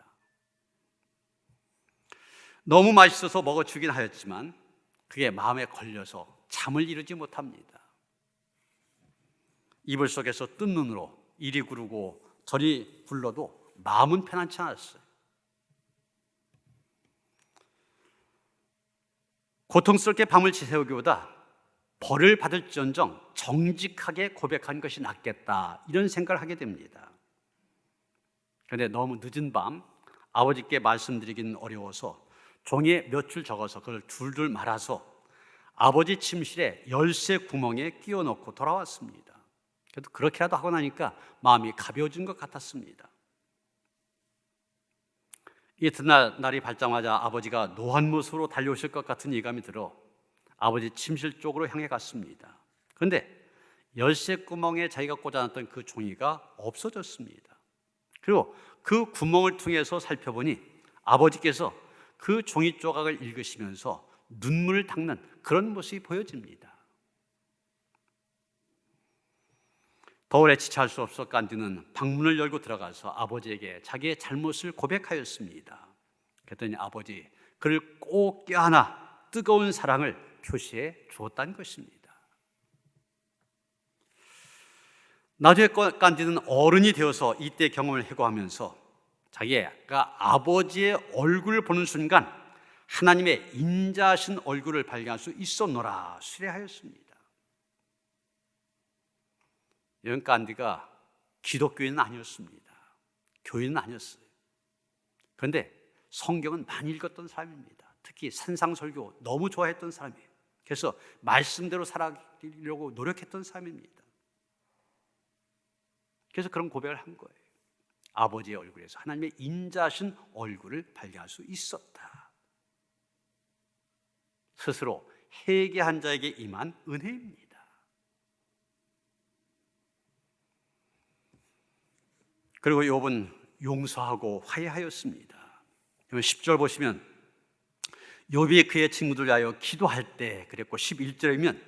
너무 맛있어서 먹어주긴 하였지만 그게 마음에 걸려서 잠을 이루지 못합니다. 이불 속에서 뜬 눈으로 이리 구르고 저리 굴러도 마음은 편안치 않았어요. 고통스럽게 밤을 지새우기보다 벌을 받을지언정 정직하게 고백한 것이 낫겠다, 이런 생각을 하게 됩니다. 그런데 너무 늦은 밤 아버지께 말씀드리기는 어려워서 종이에 몇 줄 적어서 그걸 둘둘 말아서 아버지 침실에 열쇠 구멍에 끼워 넣고 돌아왔습니다. 그래도 그렇게라도 하고 나니까 마음이 가벼워진 것 같았습니다. 이튿날 날이 밝자마자 아버지가 노한 모습으로 달려오실 것 같은 예감이 들어 아버지 침실 쪽으로 향해 갔습니다. 그런데 열쇠 구멍에 자기가 꽂아놨던 그 종이가 없어졌습니다. 그리고 그 구멍을 통해서 살펴보니 아버지께서 그 종이 조각을 읽으시면서 눈물을 닦는 그런 모습이 보여집니다. 더울에 지체할 수 없어 간디는 방문을 열고 들어가서 아버지에게 자기의 잘못을 고백하였습니다. 그랬더니 아버지 그를 꼭 껴안아 뜨거운 사랑을 표시해 주었다는 것입니다. 나중에 간디는 어른이 되어서 이때 경험을 해고하면서 자기가 아버지의 얼굴을 보는 순간 하나님의 인자하신 얼굴을 발견할 수 있었노라 수레하였습니다. 여러분, 간디가 기독교인은 아니었습니다. 교인은 아니었어요. 그런데 성경은 많이 읽었던 사람입니다. 특히 산상설교 너무 좋아했던 사람이에요. 그래서 말씀대로 살아가려고 노력했던 사람입니다. 그래서 그런 고백을 한 거예요. 아버지의 얼굴에서 하나님의 인자하신 얼굴을 발견할 수 있었다. 스스로 회개한 자에게 임한 은혜입니다. 그리고 욥은 용서하고 화해하였습니다. 10절 보시면 욥이 그의 친구들 위하여 기도할 때 그랬고, 11절이면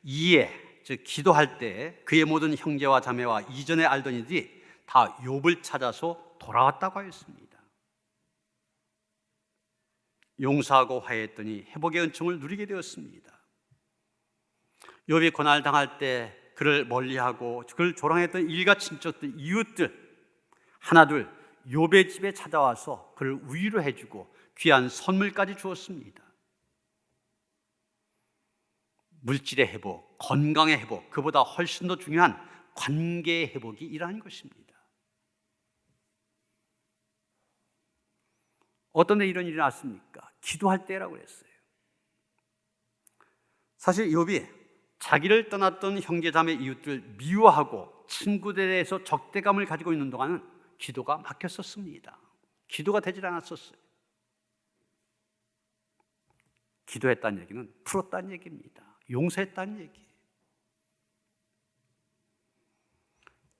이에, 즉 기도할 때 그의 모든 형제와 자매와 이전에 알던 이들이 다 욥을 찾아서 돌아왔다고 하였습니다. 용서하고 화해했더니 회복의 은총을 누리게 되었습니다. 욥이 고난을 당할 때 그를 멀리하고 그를 조롱했던 일가 친척들, 이웃들 하나둘 욥의 집에 찾아와서 그를 위로해 주고 귀한 선물까지 주었습니다. 물질의 회복, 건강의 회복, 그보다 훨씬 더 중요한 관계의 회복이 일어난 것입니다. 어떤 데 이런 일이 났습니까? 기도할 때라고 그랬어요. 사실 욥이 자기를 떠났던 형제자매 이웃들 미워하고 친구들에 대해서 적대감을 가지고 있는 동안은 기도가 막혔었습니다. 기도가 되질 않았었어요. 기도했다는 얘기는 풀었다는 얘기입니다. 용서했다는 얘기.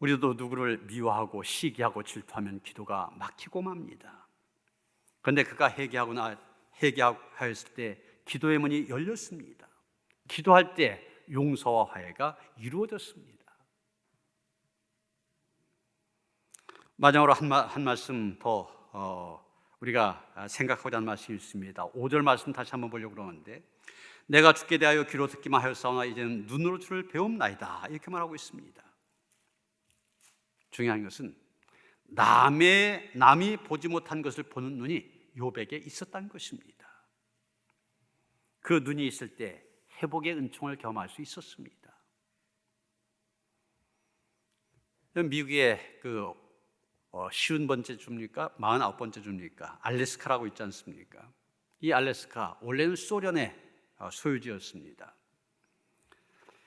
우리도 누구를 미워하고 시기하고 질투하면 기도가 막히고 맙니다. 그런데 그가 회개하였을 때 기도의 문이 열렸습니다. 기도할 때 용서와 화해가 이루어졌습니다. 마지막으로 한 말씀 더 우리가 생각하고자 하는 말씀이 있습니다. 5절 말씀 다시 한번 보려고 그러는데, 내가 주께 대하여 귀로 듣기만 하였사오나 이제는 눈으로 주를 배움나이다, 이렇게 말하고 있습니다. 중요한 것은 남이 보지 못한 것을 보는 눈이 욥에게 있었다는 것입니다. 그 눈이 있을 때 회복의 은총을 경험할 수 있었습니다. 미국의 그 쉬운 번째 주입니까? 49번째 주입니까? 알래스카라고 있지 않습니까? 이 알래스카 원래는 소련의 소유지였습니다.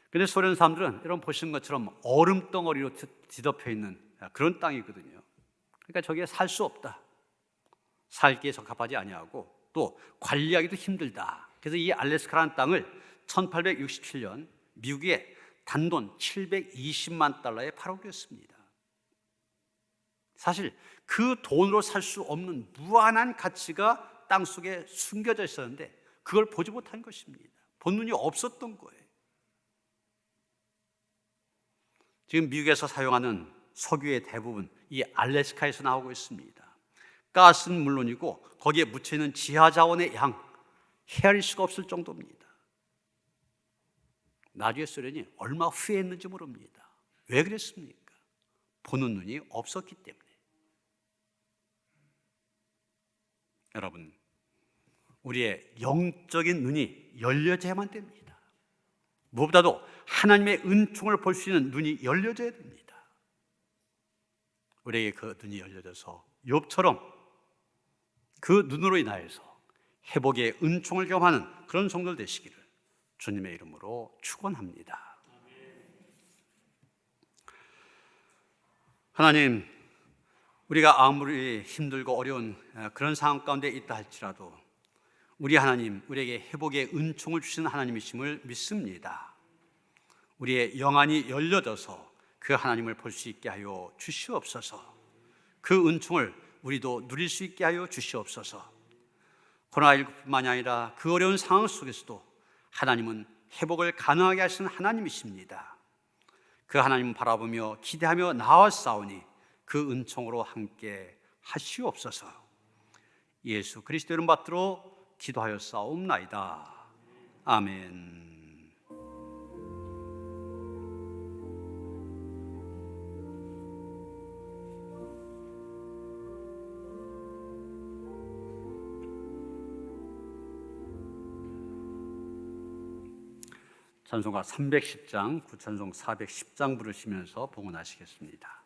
그런데 소련 사람들은 여러분 보시는 것처럼 얼음 덩어리로 뒤덮여 있는 그런 땅이거든요. 그러니까 저기에 살 수 없다. 살기에 적합하지 아니하고 또 관리하기도 힘들다. 그래서 이 알래스카라는 땅을 1867년 미국에 단돈 720만 달러에 팔아오겼습니다. 사실 그 돈으로 살 수 없는 무한한 가치가 땅 속에 숨겨져 있었는데 그걸 보지 못한 것입니다. 본 눈이 없었던 거예요. 지금 미국에서 사용하는 석유의 대부분 이 알래스카에서 나오고 있습니다. 가스는 물론이고 거기에 묻혀있는 지하자원의 양 헤아릴 수가 없을 정도입니다. 나중에 소련이 얼마 후회했는지 모릅니다. 왜 그랬습니까? 보는 눈이 없었기 때문에. 여러분, 우리의 영적인 눈이 열려져야만 됩니다. 무엇보다도 하나님의 은총을 볼 수 있는 눈이 열려져야 됩니다. 우리에게 그 눈이 열려져서 욥처럼 그 눈으로 인하여서 회복의 은총을 경험하는 그런 성도들 되시기를 주님의 이름으로 축원합니다. 하나님, 우리가 아무리 힘들고 어려운 그런 상황 가운데 있다 할지라도 우리 하나님, 우리에게 회복의 은총을 주시는 하나님이심을 믿습니다. 우리의 영안이 열려져서 그 하나님을 볼 수 있게 하여 주시옵소서. 그 은총을 우리도 누릴 수 있게 하여 주시옵소서. 코로나19뿐만이 아니라 그 어려운 상황 속에서도 하나님은 회복을 가능하게 하시는 하나님이십니다. 그 하나님을 바라보며 기대하며 나아왔사오니 그 은총으로 함께 하시옵소서. 예수 그리스도 이름 받들어 기도하였사옵나이다. 아멘. 찬송가 310장, 구찬송 410장 부르시면서 봉헌하시겠습니다.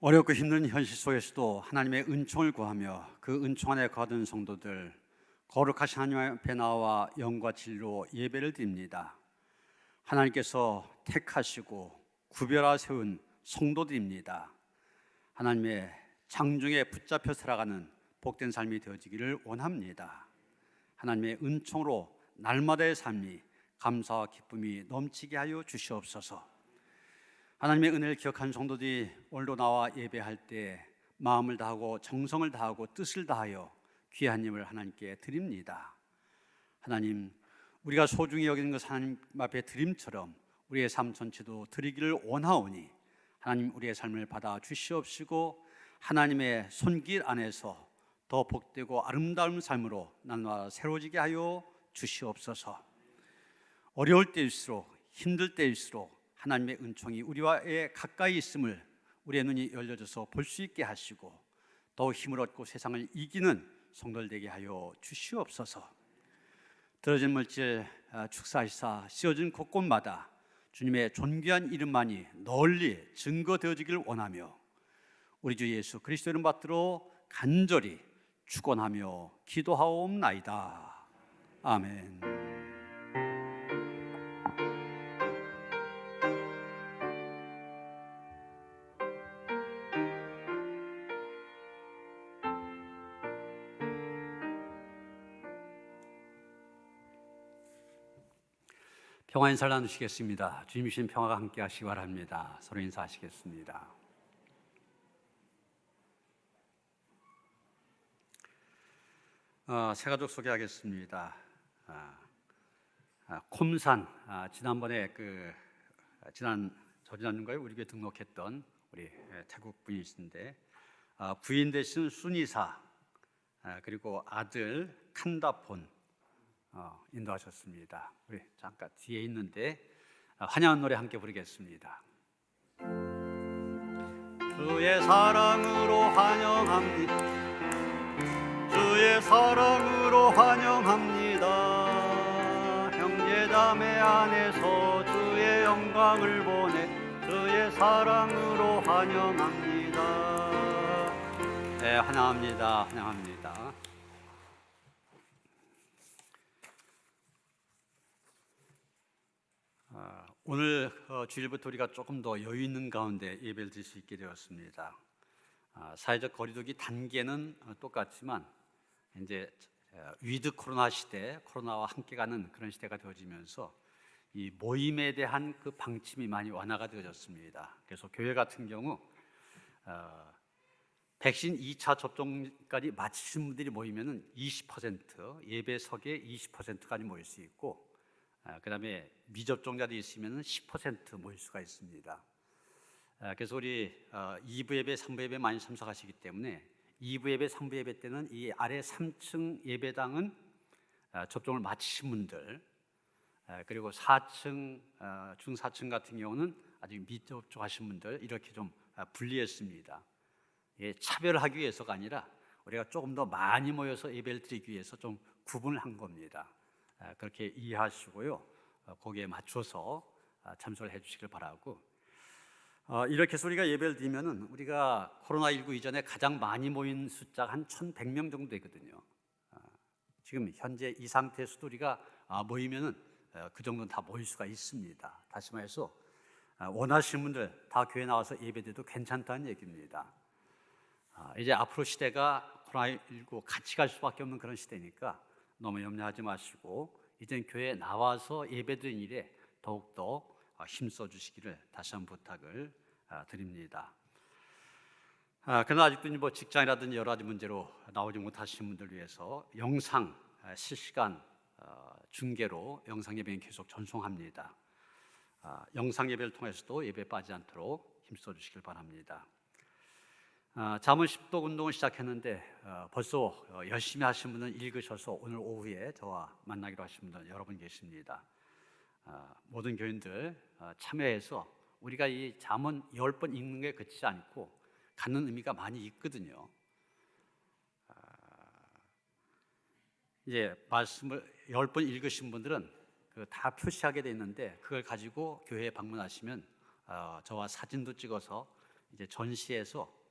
어렵고 힘든 현실 속에서도 하나님의 은총을 구하며 그 은총 안에 거하던 성도들, 거룩하신 하나님 앞에 나와 영과 진리로 예배를 드립니다. 하나님께서 택하시고 구별하 세운 성도들입니다. 하나님의 장중에 붙잡혀 살아가는 복된 삶이 되어지기를 원합니다. 하나님의 은총으로 날마다의 삶이 감사와 기쁨이 넘치게 하여 주시옵소서. 하나님의 은혜를 기억한 성도들이 오늘도 나와 예배할 때 마음을 다하고 정성을 다하고 뜻을 다하여 귀한 힘을 하나님께 드립니다. 하나님, 우리가 소중히 여기는 것 하나님 앞에 드림처럼 우리의 삶 전체도 드리기를 원하오니 하나님 우리의 삶을 받아 주시옵시고 하나님의 손길 안에서 더 복되고 아름다운 삶으로 날마다 새로워지게 하여 주시옵소서. 어려울 때일수록 힘들 때일수록 하나님의 은총이 우리와의 가까이 있음을 우리의 눈이 열려져서 볼 수 있게 하시고 더욱 힘을 얻고 세상을 이기는 성도들 되게 하여 주시옵소서. 들어진 물질 축사시사 씌워진 곳곳마다 주님의 존귀한 이름만이 널리 증거되어지길 원하며 우리 주 예수 그리스도 이름 받들어 간절히 축원하며 기도하옵나이다. 아멘. 평화 인사를 나누시겠습니다. 주님 주신 평화가 함께 하시기 바랍니다. 서로 인사하시겠습니다. 새가족 소개하겠습니다. 콤산, 지난번에 저지난주인가요? 우리 교회 등록했던 우리 태국 분이신데 부인 되신 순이사, 그리고 아들 칸다폰 인도하셨습니다. 우리 잠깐 뒤에 있는데 환영한 노래 함께 부르겠습니다. 주의 사랑으로 환영합니다. 주의 사랑으로 환영합니다. 형제자매 안에서 주의 영광을 보내 주의 사랑으로 환영합니다. 네, 환영합니다. 환영합니다. 오늘 주일부터 우리가 조금 더 여유 있는 가운데 예배를 드릴 수 있게 되었습니다. 사회적 거리두기 단계는 똑같지만 이제 위드 코로나 시대, 코로나와 함께 가는 그런 시대가 되어지면서 이 모임에 대한 그 방침이 많이 완화가 되어졌습니다. 그래서 교회 같은 경우 백신 2차 접종까지 마치신 분들이 모이면은 20% 예배석에 20%까지 모일 수 있고, 그다음에 미접종자도 있으면은 10% 모일 수가 있습니다. 그래서 우리 2부 예배, 3부 예배 많이 참석하시기 때문에 2부 예배, 3부 예배 때는 이 아래 3층 예배당은 접종을 마치신 분들, 그리고 4층, 중 4층 같은 경우는 아직 미접종하신 분들 이렇게 좀 분리했습니다. 차별하기 위해서가 아니라 우리가 조금 더 많이 모여서 예배를 드리기 위해서 좀 구분을 한 겁니다. 그렇게 이해하시고요. 거기에 맞춰서 참석을 해주시길 바라고, 이렇게 해서 우리가 예배를 드리면은 우리가 코로나19 이전에 가장 많이 모인 숫자가 한 1,100명 정도 되거든요. 지금 현재 이 상태에서도 우리가 모이면은 그 정도는 다 모일 수가 있습니다. 다시 말해서 원하시는 분들 다 교회 나와서 예배드려도 괜찮다는 얘기입니다. 이제 앞으로 시대가 코로나19 같이 갈 수밖에 없는 그런 시대니까 너무 염려하지 마시고 이젠 교회에 나와서 예배드리는 일에 더욱더 힘써 주시기를 다시 한번 부탁을 드립니다. 그러나 아직도 뭐 직장이라든지 여러 가지 문제로 나오지 못하신 분들 위해서 영상 실시간 중계로 영상 예배는 계속 전송합니다. 영상 예배를 통해서도 예배 빠지지 않도록 힘써 주시길 바랍니다. 잠언 10독 운동을 시작했는데 벌써 열심히 하신 분은 읽으셔서 오늘 오후에 저와 만나기로 하신 분들 여러 분 계십니다. 모든 교인들 참여해서 우리가 이 잠언 10번 읽는 게 그치지 않고 갖는 의미가 많이 있거든요. 이제 말씀을 10번 읽으신 분들은 다 표시하게 돼 있는데 그걸 가지고 교회에 방문하시면 저와 사진도 찍어서 이제 전시해서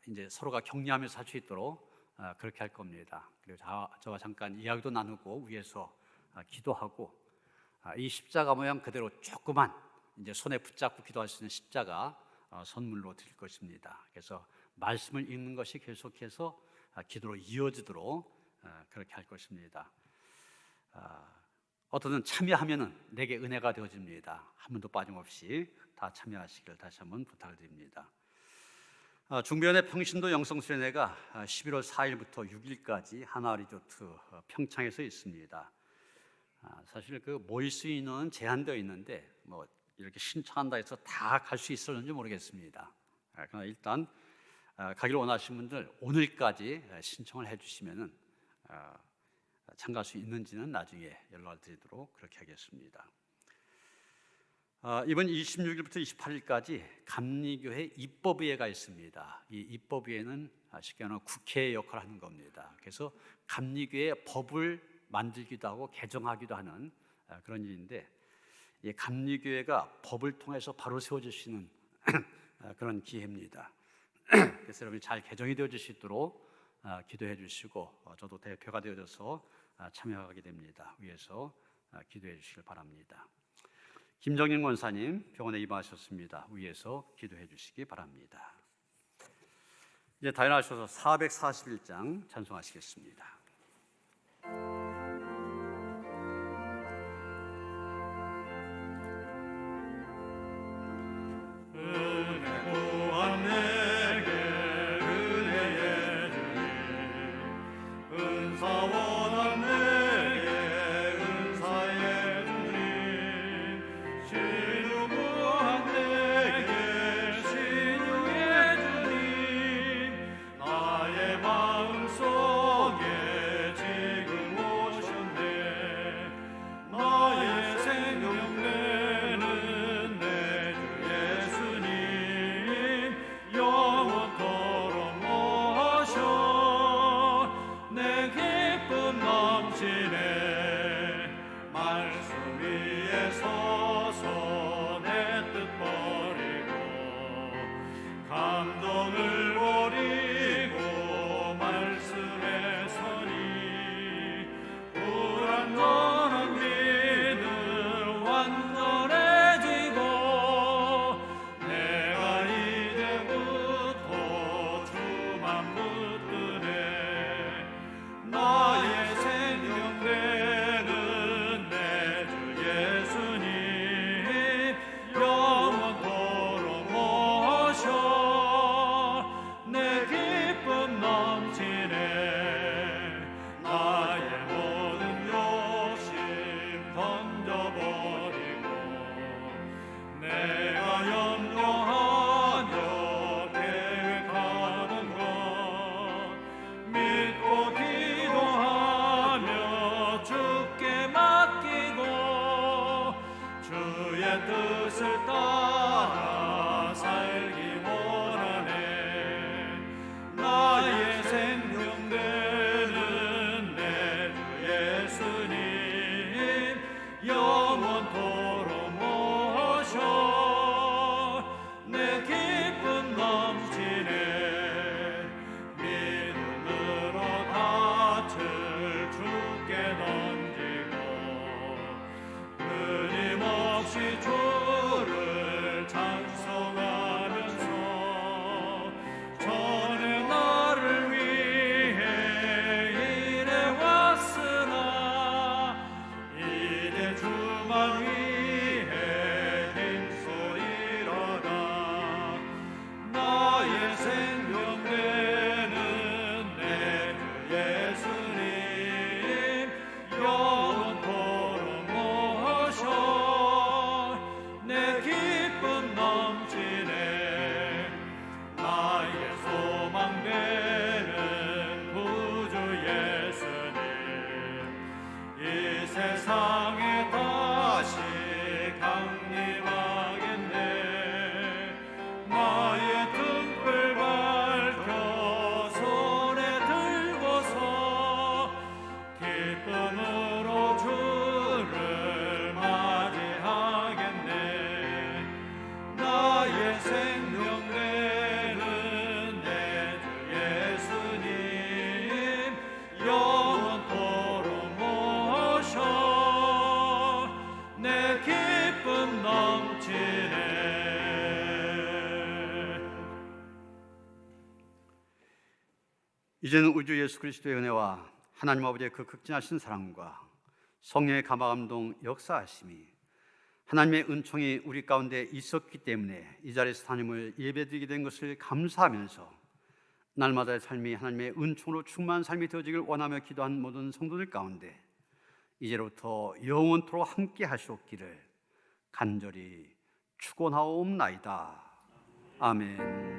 이제 서로가 격려하면서 할 수 있도록 그렇게 할 겁니다. 그리고 저와 잠깐 이야기도 나누고 위에서 기도하고, 이 십자가 모양 그대로 조그만 이제 손에 붙잡고 기도할 수 있는 십자가 선물로 드릴 것입니다. 그래서 말씀을 읽는 것이 계속해서 기도로 이어지도록 그렇게 할 것입니다. 어떤 참여하면은 내게 은혜가 되어집니다. 한 분도 빠짐없이 다 참여하시길 다시 한번 부탁을 드립니다. 중변의 평신도 영성수련회가 11월 4일부터 6일까지 하나 리조트 평창에서 있습니다. 사실 그 모일 수 있는 제한되어 있는데 뭐 이렇게 신청한다 해서 다 갈 수 있을는지 모르겠습니다. 그러나 일단 가기를 원하시는 분들 오늘까지 신청을 해주시면은 참가할 수 있는지는 나중에 연락을 드리도록 그렇게 하겠습니다. 이번 26일부터 28일까지 감리교회 입법위회가 있습니다. 이 입법위회는 쉽게 말하면 국회의 역할을 하는 겁니다. 그래서 감리교회 법을 만들기도 하고 개정하기도 하는 그런 일인데, 이 감리교회가 법을 통해서 바로 세워질 수 있는 그런 기회입니다. 그래서 여러분이 잘 개정이 되어질 수 있도록 기도해 주시고, 저도 대표가 되어져서 참여하게 됩니다. 위에서 기도해 주시길 바랍니다. 김정인 권사님 병원에 입원하셨습니다. 위에서 기도해 주시기 바랍니다. 이제 다 일어나셔서 441장 찬송하시겠습니다. 이제는 우주 예수 그리스도의 은혜와 하나님 아버지의 그 극진하신 사랑과 성령의 감화감동 역사하심이 하나님의 은총이 우리 가운데 있었기 때문에 이 자리에서 하나님을 예배드리게 된 것을 감사하면서 날마다의 삶이 하나님의 은총으로 충만한 삶이 되어지길 원하며 기도한 모든 성도들 가운데 이제로부터 영원토록 함께 하시옵기를 간절히 축원하옵나이다. 아멘.